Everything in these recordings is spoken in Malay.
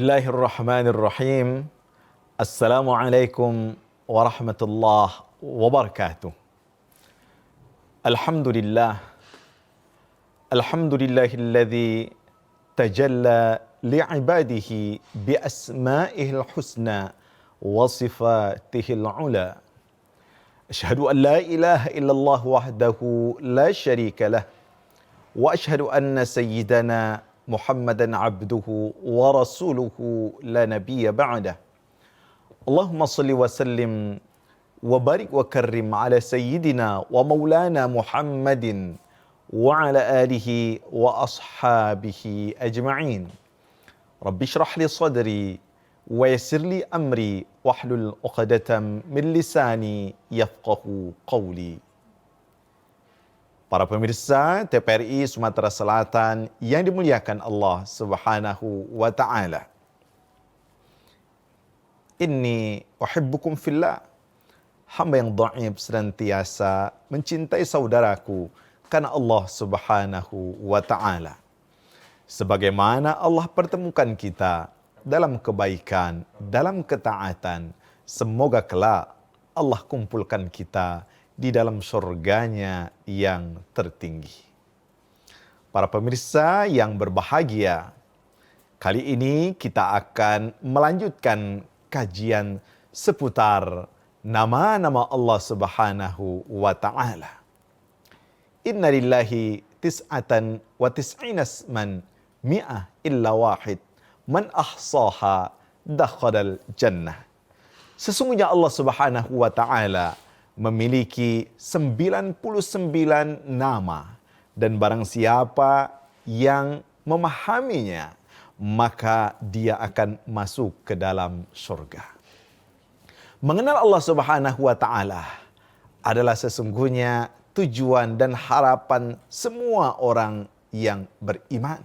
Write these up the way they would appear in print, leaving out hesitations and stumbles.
Bismillahirrahmanirrahim. Assalamualaikum warahmatullahi wabarakatuh. Alhamdulillah. Alhamdulillahilladzi tajalla li'ibadihi bi asma'ihil husna wa sifatihil ula. Asyhadu an la ilaha illallah wahdahu la syarika lah. Wa asyhadu anna sayyidana Muhammadan abduhu wa rasuluhu la nabiyya ba'dah. Allahumma salli wa sallim wa barik wa karrim ala sayyidina wa maulana Muhammadin wa ala alihi wa ashabihi ajma'in. Rabbi shrah li sadri wa yassir li amri wahlul 'uqdatam min lisani yafqahu qawli. Para pemirsa TPRI Sumatera Selatan yang dimuliakan Allah Subhanahu wa taala. Inni uhibbukum fillah. Hamba yang dhaif senantiasa mencintai saudaraku karena Allah Subhanahu wa taala. Sebagaimana Allah pertemukan kita dalam kebaikan, dalam ketaatan, semoga kelak Allah kumpulkan kita di dalam surganya yang tertinggi. Para pemirsa yang berbahagia, kali ini kita akan melanjutkan kajian seputar nama-nama Allah Subhanahu wa taala. Inna lillahi tis'atan wa tis'ina asman mi'ah illa wahid man ahsaha dakhalal jannah. Sesungguhnya Allah Subhanahu wa taala memiliki 99 nama, dan barang siapa yang memahaminya maka dia akan masuk ke dalam surga. Mengenal Allah Subhanahu wa taala adalah sesungguhnya tujuan dan harapan semua orang yang beriman.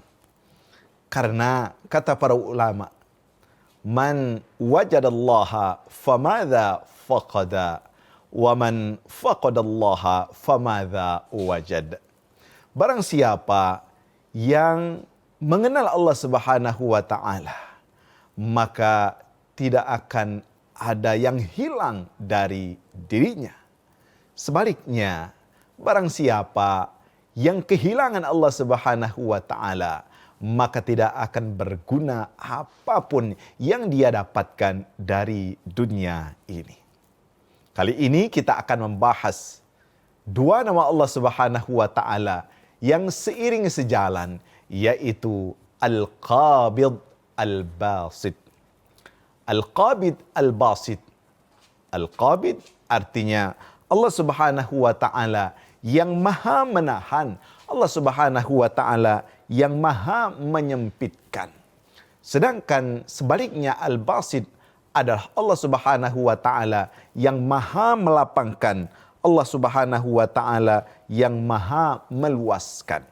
Karena kata para ulama, man wajadallaha famadza faqada wa man faqadallaha famadza wajad. Barang siapa yang mengenal Allah Subhanahu wa taala, maka tidak akan ada yang hilang dari dirinya. Sebaliknya, barang siapa yang kehilangan Allah Subhanahu wa taala, maka tidak akan berguna apapun yang dia dapatkan dari dunia ini. Kali ini kita akan membahas dua nama Allah Subhanahu wa taala yang seiring sejalan, yaitu Al-Qabid Al-Basit. Al-Qabid Al-Basit. Al-Qabid artinya Allah Subhanahu wa taala yang maha menahan, Allah Subhanahu wa taala yang maha menyempitkan. Sedangkan sebaliknya Al-Basit adalah Allah Subhanahu wa taala yang maha melapangkan, Allah Subhanahu wa taala yang maha meluaskan.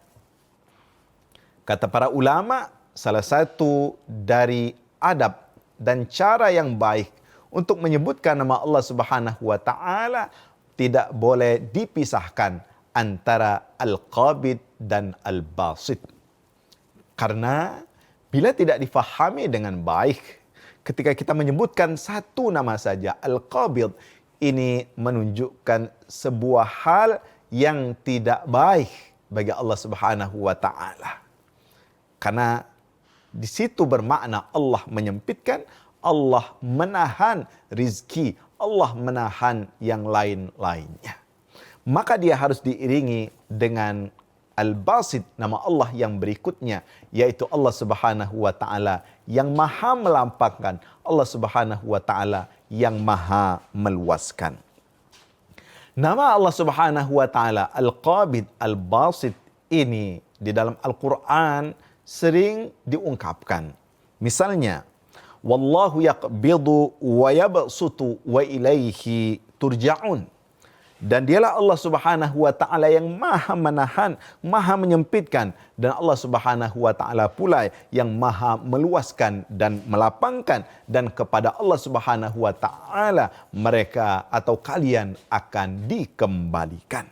Kata para ulama, salah satu dari adab dan cara yang baik untuk menyebutkan nama Allah Subhanahu wa taala tidak boleh dipisahkan antara Al-Qabid dan Al-Basit. Karena bila tidak difahami dengan baik, ketika kita menyebutkan satu nama saja, Al-Qabid, ini menunjukkan sebuah hal yang tidak baik bagi Allah Subhanahu wa taala. Karena di situ bermakna Allah menyempitkan, Allah menahan rizki, Allah menahan yang lain-lainnya. Maka dia harus diiringi dengan Al-Basit, nama Allah yang berikutnya, yaitu Allah Subhanahu wa taala yang maha melampangkan, Allah Subhanahu wa taala yang maha meluaskan. Nama Allah Subhanahu wa taala Al-Qabid Al-Basit ini di dalam Al-Quran sering diungkapkan. Misalnya, wallahu yaqbidu wa yabsutu wa ilaihi turja'un. Dan dialah Allah Subhanahu wa taala yang maha menahan, maha menyempitkan, dan Allah Subhanahu wa taala pula yang maha meluaskan dan melapangkan, dan kepada Allah Subhanahu wa taala mereka atau kalian akan dikembalikan.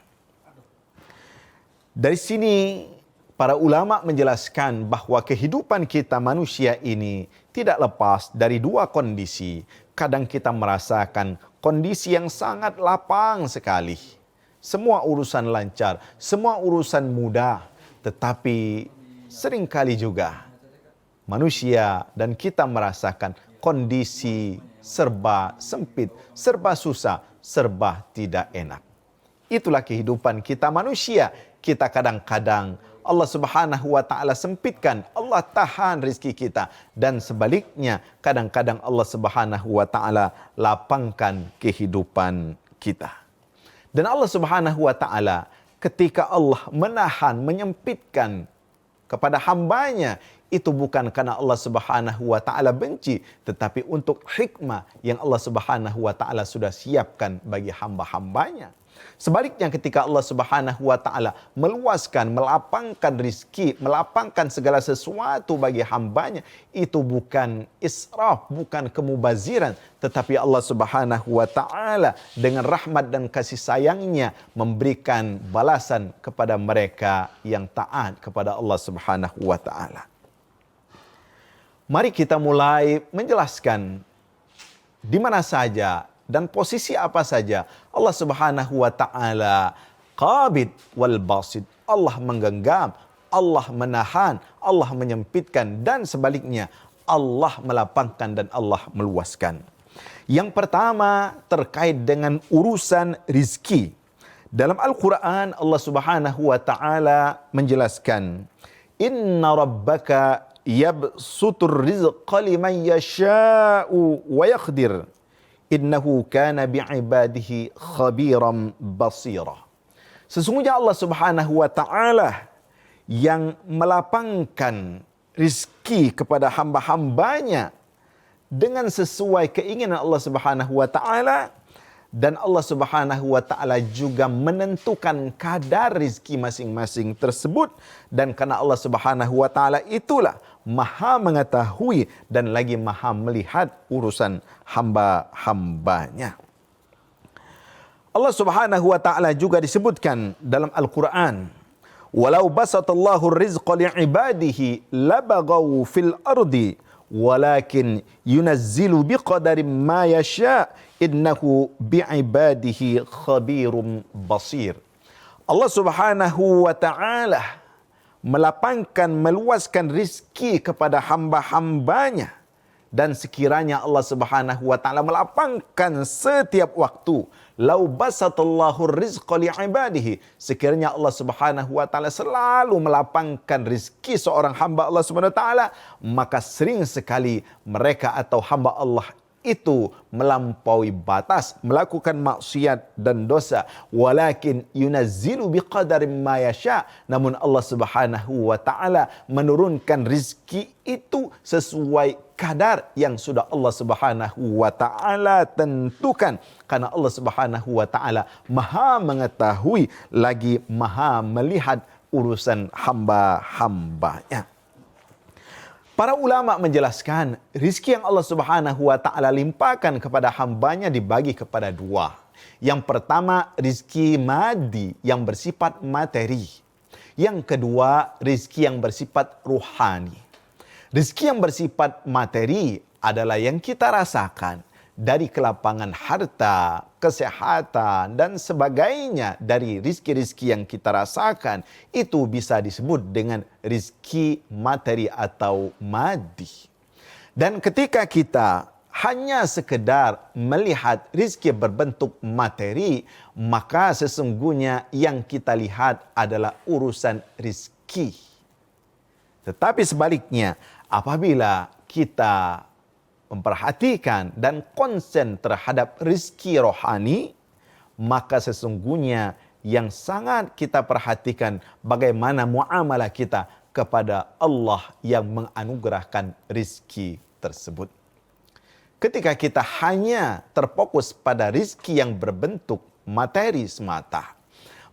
Dari sini para ulama menjelaskan bahawa kehidupan kita manusia ini tidak lepas dari dua kondisi. Kadang kita merasakan kondisi yang sangat lapang sekali. Semua urusan lancar, semua urusan mudah. Tetapi seringkali juga manusia dan kita merasakan kondisi serba sempit, serba susah, serba tidak enak. Itulah kehidupan kita manusia. Kita kadang-kadang Allah Subhanahu wa taala sempitkan, Allah tahan rezeki kita, dan sebaliknya kadang-kadang Allah Subhanahu wa taala lapangkan kehidupan kita. Dan Allah Subhanahu wa taala ketika Allah menahan, menyempitkan kepada hambanya, itu bukan karena Allah Subhanahu wa taala benci, tetapi untuk hikmah yang Allah Subhanahu wa taala sudah siapkan bagi hamba-hambanya. Sebaliknya ketika Allah Subhanahu wa taala meluaskan, melapangkan rizki, melapangkan segala sesuatu bagi hambanya, itu bukan israf, bukan kemubaziran, tetapi Allah Subhanahu wa taala dengan rahmat dan kasih sayangnya memberikan balasan kepada mereka yang taat kepada Allah Subhanahu wa taala. Mari kita mulai menjelaskan di mana saja dan posisi apa saja Allah Subhanahu wa taala qabid wal basid. Allah menggenggam, Allah menahan, Allah menyempitkan, dan sebaliknya Allah melapangkan dan Allah meluaskan. Yang pertama terkait dengan urusan rizki. Dalam Al-Quran Allah Subhanahu wa taala menjelaskan, Inna rabbaka yabsutur rizqa liman yasha'u wa yaqdir. Innahu kana bi'ibadihi khabiran basira. Sesungguhnya Allah Subhanahu wa taala yang melapangkan rizki kepada hamba-hambanya dengan sesuai keinginan Allah Subhanahu wa taala, dan Allah Subhanahu wa taala juga menentukan kadar rizki masing-masing tersebut, dan karena Allah Subhanahu wa taala itulah Maha mengetahui dan lagi Maha melihat urusan hamba-hambanya. Allah Subhanahu wa taala juga disebutkan dalam Al-Quran, walau basatallahu rizqa li'ibadihi labaghaw fil ardi walakin yunazzilu biqadarin ma yasha innahu bi'ibadihi khabirum basir. Allah Subhanahu wa taala melapangkan, meluaskan rizki kepada hamba-hambanya, dan sekiranya Allah Subhanahu wa taala melapangkan setiap waktu, lau basatallahu rizqa li'ibadihi, sekiranya Allah Subhanahu wa taala selalu melapangkan rizki seorang hamba Allah Subhanahu wa taala, maka sering sekali mereka atau hamba Allah itu melampaui batas, melakukan maksiat dan dosa. Walakin yunazzilu biqadarin ma yasha, namun Allah Subhanahu wa taala menurunkan rizki itu sesuai kadar yang sudah Allah Subhanahu wa taala tentukan, karena Allah Subhanahu wa taala Maha mengetahui lagi Maha melihat urusan hamba-hambanya. Para ulama menjelaskan, rizki yang Allah Subhanahu wa taala limpahkan kepada hambanya dibagi kepada dua. Yang pertama, rizki madi yang bersifat materi. Yang kedua, rizki yang bersifat ruhani. Rizki yang bersifat materi adalah yang kita rasakan dari kelapangan harta, kesehatan, dan sebagainya. Dari rizki-rizki yang kita rasakan, itu bisa disebut dengan rizki materi atau madi. Dan ketika kita hanya sekedar melihat rizki berbentuk materi, maka sesungguhnya yang kita lihat adalah urusan rizki. Tetapi sebaliknya, apabila kita memperhatikan dan konsen terhadap rizki rohani, maka sesungguhnya yang sangat kita perhatikan bagaimana muamalah kita kepada Allah yang menganugerahkan rizki tersebut. Ketika kita hanya terfokus pada rizki yang berbentuk materi semata,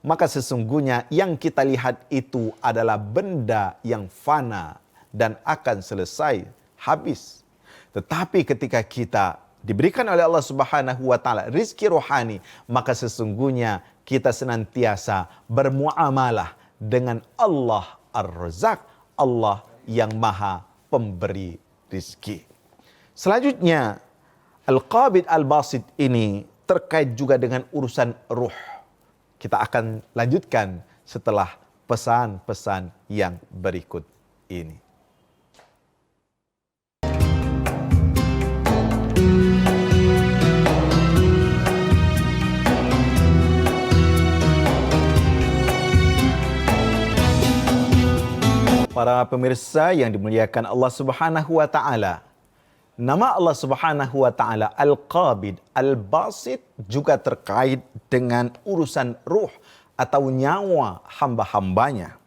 maka sesungguhnya yang kita lihat itu adalah benda yang fana dan akan selesai, habis. Tetapi ketika kita diberikan oleh Allah Subhanahu wa taala rizki rohani, maka sesungguhnya kita senantiasa bermuamalah dengan Allah Ar-Razzaq, Allah yang maha pemberi rizki. Selanjutnya, Al-Qabid Al-Basit ini terkait juga dengan urusan ruh. Kita akan lanjutkan setelah pesan-pesan yang berikut ini. Para pemirsa yang dimuliakan Allah Subhanahu wa taala. Nama Allah Subhanahu wa taala Al-Qabid Al-Basit juga terkait dengan urusan ruh atau nyawa hamba-hambanya.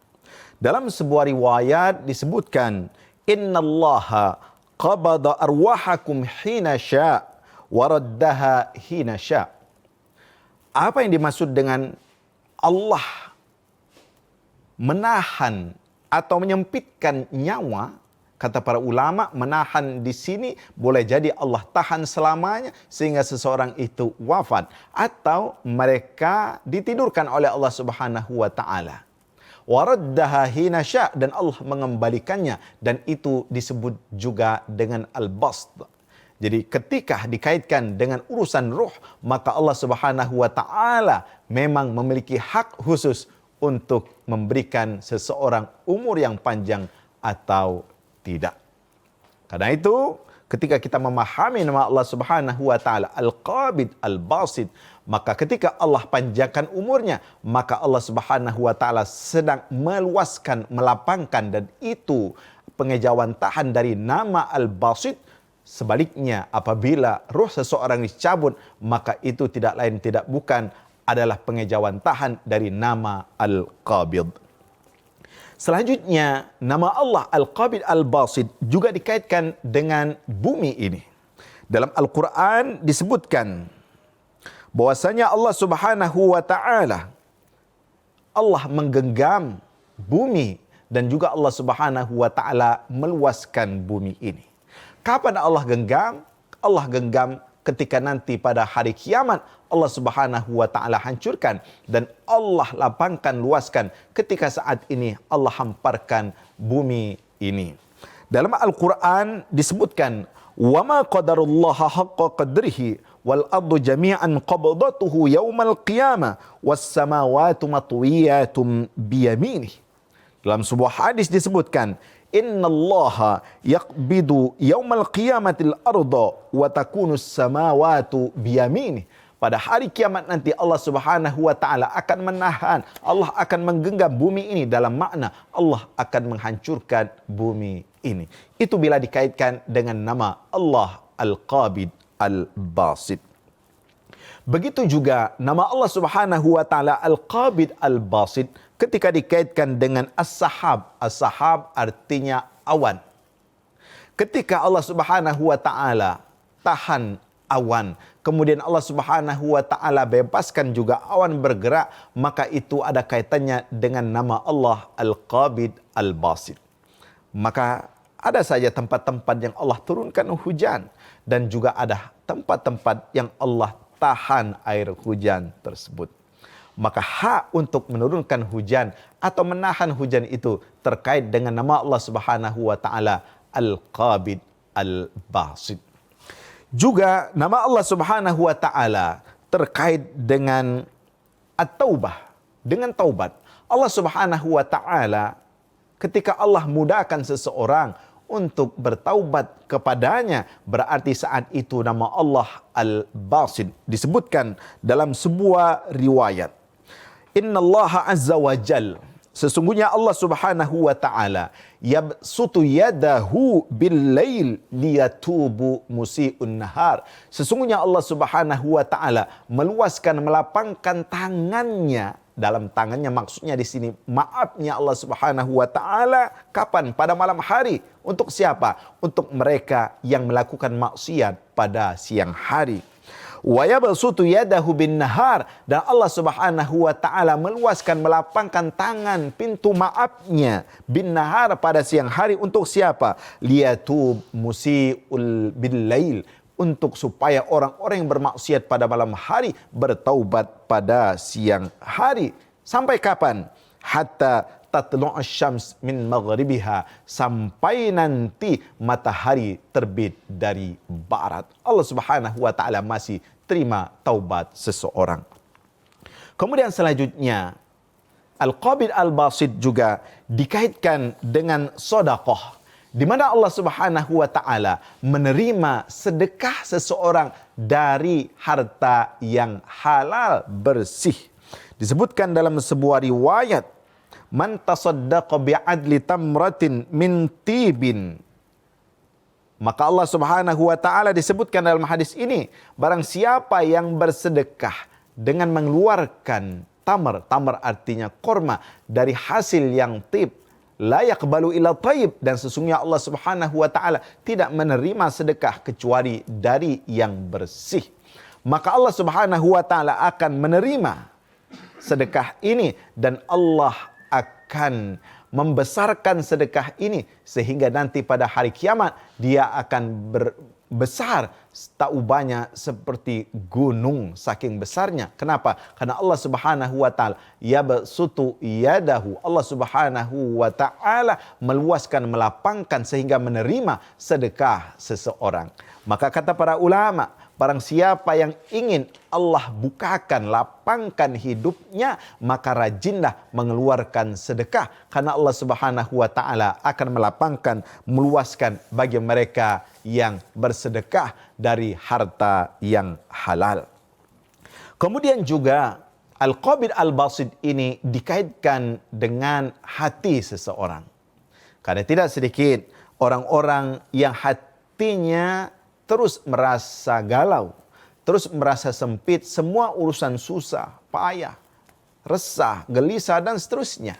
Dalam sebuah riwayat disebutkan, "Innallaha qabada arwahakum hina sya' wa raddaha hina sya'." Apa yang dimaksud dengan Allah menahan atau menyempitkan nyawa? Kata para ulama, menahan di sini boleh jadi Allah tahan selamanya sehingga seseorang itu wafat, atau mereka ditidurkan oleh Allah Subhanahu wa taala. Waraddaha hina sya', dan Allah mengembalikannya, dan itu disebut juga dengan al-bast. Jadi ketika dikaitkan dengan urusan ruh, maka Allah Subhanahu wa taala memang memiliki hak khusus untuk memberikan seseorang umur yang panjang atau tidak. Karena itu, ketika kita memahami nama Allah Subhanahu wa taala Al-Qabid Al-Basit, maka ketika Allah panjangkan umurnya, maka Allah Subhanahu wa taala sedang meluaskan, melapangkan, dan itu pengejauhan tahan dari nama Al-Basit. Sebaliknya, apabila ruh seseorang dicabut, maka itu tidak lain tidak bukan adalah pengejauhan tahan dari nama Al-Qabid. Selanjutnya, nama Allah Al-Qabid Al-Basit juga dikaitkan dengan bumi ini. Dalam Al-Quran disebutkan bahwasanya Allah Subhanahu wa taala, Allah menggenggam bumi, dan juga Allah Subhanahu wa taala meluaskan bumi ini. Kapan Allah genggam? Allah genggam ketika nanti pada hari kiamat Allah Subhanahu wa taala hancurkan dan Allah lapangkan, luaskan, ketika saat ini Allah hamparkan bumi ini. Dalam Al-Quran disebutkan, "Wa ma qadarullaha haqqa qadrihi wal ardu jami'an qabdatuhu yaumal qiyamah was samawati matwiyatum biyaminih." Dalam sebuah hadis disebutkan, "Innallaha yaqbidu yaumal qiyamatil arda wa takunus samawati biyaminih." Pada hari kiamat nanti Allah Subhanahu wa taala akan menahan, Allah akan menggenggam bumi ini, dalam makna Allah akan menghancurkan bumi ini. Itu bila dikaitkan dengan nama Allah Al-Qabid Al-Basit. Begitu juga nama Allah Subhanahu wa taala Al-Qabid Al-Basit ketika dikaitkan dengan As-Sahab. As-Sahab artinya awan. Ketika Allah Subhanahu wa taala tahan awan, kemudian Allah Subhanahu wa taala bebaskan juga awan bergerak, maka itu ada kaitannya dengan nama Allah Al-Qabid Al-Basit. Maka ada saja tempat-tempat yang Allah turunkan hujan, dan juga ada tempat-tempat yang Allah tahan air hujan tersebut. Maka hak untuk menurunkan hujan atau menahan hujan itu terkait dengan nama Allah Subhanahu wa taala Al-Qabid Al-Basit. Juga nama Allah Subhanahu wa taala terkait dengan at-taubah, dengan taubat. Allah Subhanahu wa taala ketika Allah mudahkan seseorang untuk bertaubat kepadanya, berarti saat itu nama Allah Al-Basit disebutkan dalam sebuah riwayat. Innallaha azza wa jal, sesungguhnya Allah Subhanahu wa taala yabsutu yadahu bil-lail liyatubu musii'un nahar. Sesungguhnya Allah Subhanahu wa taala meluaskan, melapangkan tangannya. Dalam tangannya maksudnya di sini maafnya Allah Subhanahu wa taala kapan? Pada malam hari. Untuk siapa? Untuk mereka yang melakukan maksiat pada siang hari. Wa yabsutu yadahu bin nahar, dan Allah Subhanahu wa taala meluaskan, melapangkan tangan pintu maafnya bin nahar pada siang hari. Untuk siapa? Liyatub musii'ul bil lail, untuk supaya orang-orang yang bermaksiat pada malam hari bertaubat pada siang hari. Sampai kapan? Hatta tatlu'u syams min maghribiha, sampai nanti matahari terbit dari barat. Allah Subhanahu wa taala masih terima taubat seseorang. Kemudian selanjutnya, Al-Qabid Al-Basit juga dikaitkan dengan sedekah, di mana Allah Subhanahu wa taala menerima sedekah seseorang dari harta yang halal bersih. Disebutkan dalam sebuah riwayat, man tasaddaqa bi'adli tamratin min tibin. Maka Allah Subhanahu wa taala disebutkan dalam hadis ini, barang siapa yang bersedekah dengan mengeluarkan tamar artinya korma, dari hasil yang tib, la yaqbalu illa tayyib, dan sesungguhnya Allah Subhanahu wa taala tidak menerima sedekah kecuali dari yang bersih. Maka Allah Subhanahu wa taala akan menerima sedekah ini, dan Allah akan membesarkan sedekah ini sehingga nanti pada hari kiamat dia akan besar taubanya seperti gunung saking besarnya. Kenapa? Karena Allah Subhanahu wa taala yabsutu yadahu. Allah Subhanahu wa taala meluaskan, melapangkan sehingga menerima sedekah seseorang. Maka kata para ulama, barang siapa yang ingin Allah bukakan, lapangkan hidupnya, maka rajinlah mengeluarkan sedekah. Karena Allah Subhanahu wa taala akan melapangkan, meluaskan bagi mereka yang bersedekah dari harta yang halal. Kemudian juga Al-Qabid Al-Basit ini dikaitkan dengan hati seseorang. Karena tidak sedikit orang-orang yang hatinya terus merasa galau, terus merasa sempit, semua urusan susah, payah, resah, gelisah, dan seterusnya.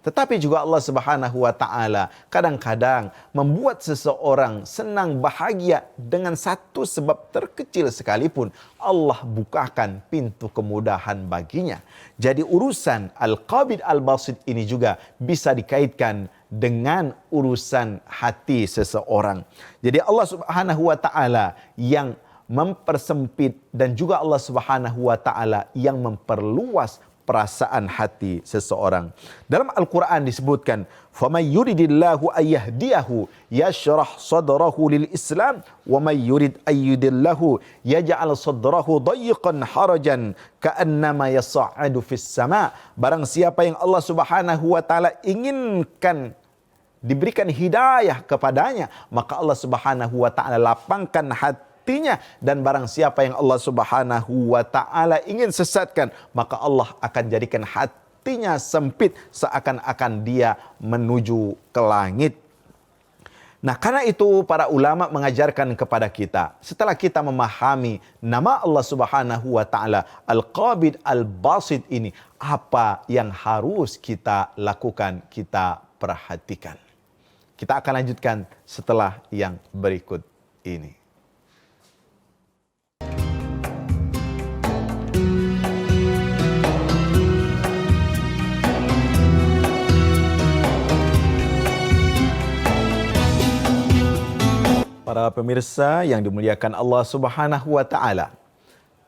Tetapi juga Allah Subhanahu wa taala kadang-kadang membuat seseorang senang, bahagia dengan satu sebab terkecil sekalipun. Allah bukakan pintu kemudahan baginya. Jadi urusan Al-Qabid Al-Basit ini juga bisa dikaitkan dengan urusan hati seseorang. Jadi Allah Subhanahu wa taala yang mempersempit dan juga Allah Subhanahu wa taala yang memperluas perasaan hati seseorang. Dalam Al-Quran disebutkan, فَمَنْ يُرِدِ اللَّهُ أَيَّهْدِيَهُ يَشْرَحْ صَدْرَهُ لِلْإِسْلَامِ وَمَنْ يُرِدْ أَيُّدِ اللَّهُ يَجْعَلْ صَدْرَهُ ضَيِّقًا حَرَجًا كَأَنَّمَا يَصَعَّدُ فِي السَّمَاءِ. Barang siapa yang Allah Subhanahu wa taala inginkan diberikan hidayah kepadanya, maka Allah Subhanahu wa taala lapangkan hatinya, dan barang siapa yang Allah Subhanahu wa taala ingin sesatkan, maka Allah akan jadikan hatinya sempit seakan-akan dia menuju ke langit. Nah, karena itu para ulama mengajarkan kepada kita, setelah kita memahami nama Allah Subhanahu wa taala Al-Qabid Al-Basit ini, apa yang harus kita lakukan, kita perhatikan. Kita akan lanjutkan setelah yang berikut ini. Para pemirsa yang dimuliakan Allah Subhanahu wa taala,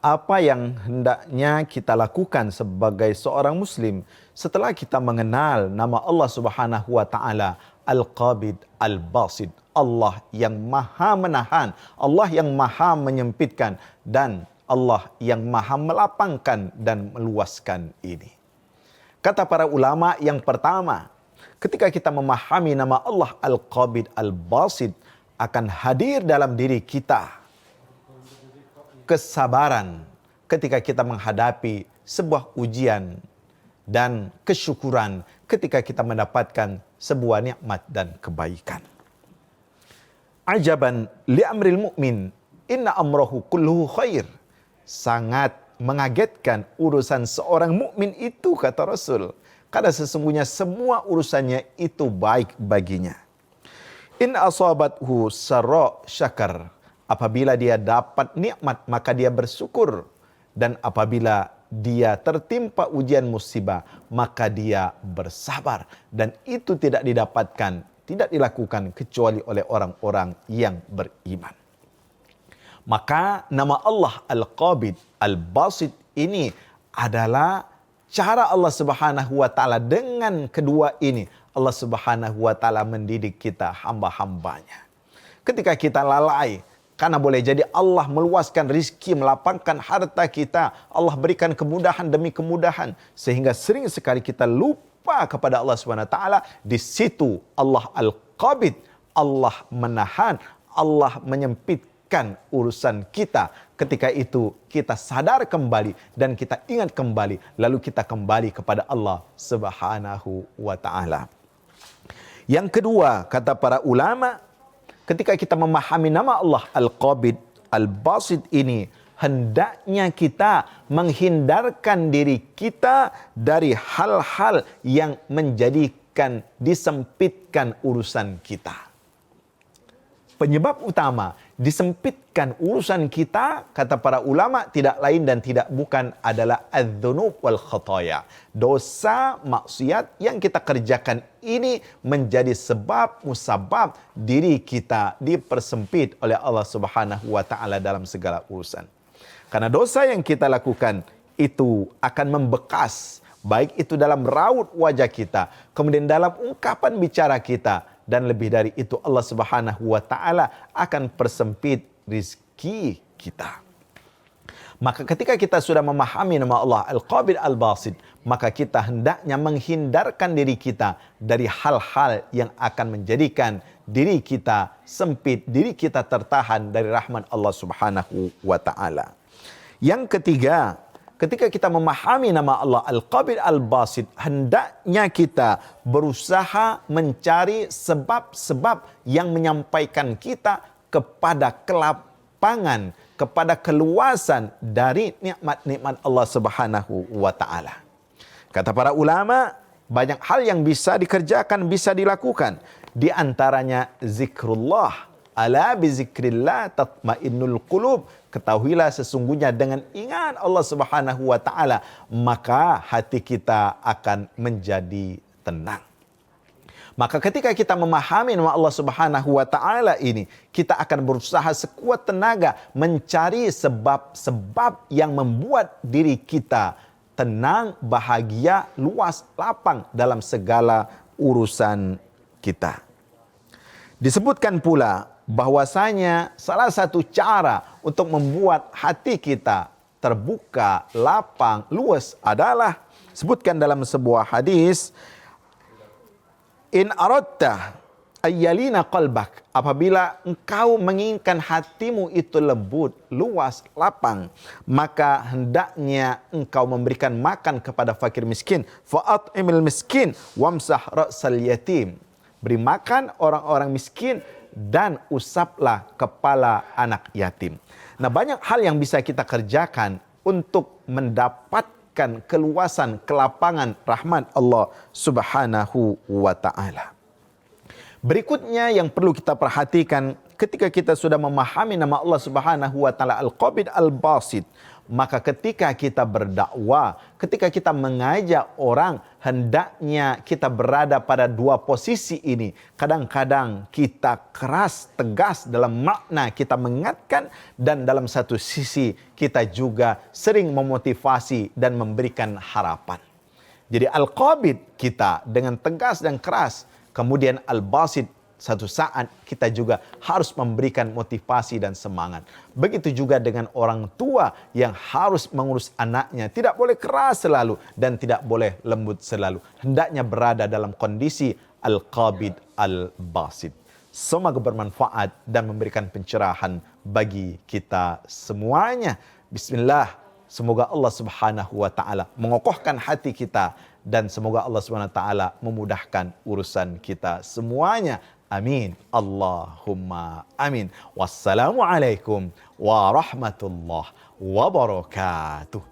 apa yang hendaknya kita lakukan sebagai seorang muslim setelah kita mengenal nama Allah Subhanahu wa taala Al-Qabid Al-Basit, Allah yang maha menahan, Allah yang maha menyempitkan, dan Allah yang maha melapangkan dan meluaskan ini. Kata para ulama, yang pertama, ketika kita memahami nama Allah Al-Qabid Al-Basit, akan hadir dalam diri kita kesabaran ketika kita menghadapi sebuah ujian, dan kesyukuran ketika kita mendapatkan sebuah nikmat dan kebaikan. Ajaban li amril mu'min, inna amrahu kulluhu khair. Sangat mengagetkan urusan seorang mukmin itu, kata Rasul, karena sesungguhnya semua urusannya itu baik baginya. In asabathu sarra syakar. Apabila dia dapat nikmat, maka dia bersyukur. Dan apabila dia tertimpa ujian musibah, maka dia bersabar. Dan itu tidak didapatkan, tidak dilakukan kecuali oleh orang-orang yang beriman. Maka nama Allah Al-Qabid Al-Basit ini adalah cara Allah Subhanahu wa taala dengan kedua ini, Allah Subhanahu wa taala mendidik kita hamba-hambanya. Ketika kita lalai, karena boleh jadi Allah meluaskan rizki, melapangkan harta kita, Allah berikan kemudahan demi kemudahan, sehingga sering sekali kita lupa kepada Allah Subhanahu wa taala. Di situ Allah Al-Qabid, Allah menahan, Allah menyempitkan urusan kita. Ketika itu kita sadar kembali dan kita ingat kembali, lalu kita kembali kepada Allah Subhanahu wa taala. Yang kedua, kata para ulama, ketika kita memahami nama Allah Al-Qabid, Al-Basit ini, hendaknya kita menghindarkan diri kita dari hal-hal yang menjadikan disempitkan urusan kita. Penyebab utama disempitkan urusan kita, kata para ulama, tidak lain dan tidak bukan adalah adz-dzunub wal khataya. Dosa, maksiat yang kita kerjakan ini menjadi sebab musabab diri kita dipersempit oleh Allah Subhanahu wa taala dalam segala urusan. Karena dosa yang kita lakukan itu akan membekas, baik itu dalam raut wajah kita, kemudian dalam ungkapan bicara kita, dan lebih dari itu Allah Subhanahu wa taala akan persempit rizki kita. Maka ketika kita sudah memahami nama Allah Al-Qabid Al-Basit, maka kita hendaknya menghindarkan diri kita dari hal-hal yang akan menjadikan diri kita sempit, diri kita tertahan dari rahmat Allah Subhanahu wa taala. Yang ketiga, ketika kita memahami nama Allah Al-Qabid Al-Basit, hendaknya kita berusaha mencari sebab-sebab yang menyampaikan kita kepada kelapangan, kepada keluasan dari nikmat-nikmat Allah Subhanahu wa taala. Kata para ulama, banyak hal yang bisa dikerjakan, bisa dilakukan. Di antaranya zikrullah. Ala bizikrillah tatmainnul qulub. Ketahuilah sesungguhnya dengan ingat Allah Subhanahu wa taala, maka hati kita akan menjadi tenang. Maka ketika kita memahami nama Allah Subhanahu wa taala ini, kita akan berusaha sekuat tenaga mencari sebab-sebab yang membuat diri kita tenang, bahagia, luas, lapang dalam segala urusan kita. Disebutkan pula bahwasanya salah satu cara untuk membuat hati kita terbuka, lapang, luas adalah sebutkan dalam sebuah hadis, in aradta ayyalina qalbak, apabila engkau menginginkan hatimu itu lembut, luas, lapang, maka hendaknya engkau memberikan makan kepada fakir miskin, fa'at'imil miskin wamsah ra'sal yatim. Beri makan orang-orang miskin dan usaplah kepala anak yatim. Nah, banyak hal yang bisa kita kerjakan untuk mendapatkan keluasan, kelapangan rahmat Allah Subhanahu wa taala. Berikutnya yang perlu kita perhatikan, ketika kita sudah memahami nama Allah Subhanahu wa taala Al-Qabid Al-Basit, maka ketika kita berdakwah, ketika kita mengajak orang, hendaknya kita berada pada dua posisi ini. Kadang-kadang kita keras, tegas dalam makna kita mengingatkan, dan dalam satu sisi kita juga sering memotivasi dan memberikan harapan. Jadi Al-Qabid kita dengan tegas dan keras, kemudian Al-Basit satu saat kita juga harus memberikan motivasi dan semangat. Begitu juga dengan orang tua yang harus mengurus anaknya. Tidak boleh keras selalu dan tidak boleh lembut selalu. Hendaknya berada dalam kondisi Al-Qabid Al-Basit. Semoga bermanfaat dan memberikan pencerahan bagi kita semuanya. Bismillah. Semoga Allah Subhanahu wa taala mengokohkan hati kita dan semoga Allah Subhanahu wa taala memudahkan urusan kita semuanya. Amin. Allahumma amin. Wassalamualaikum warahmatullahi wabarakatuh.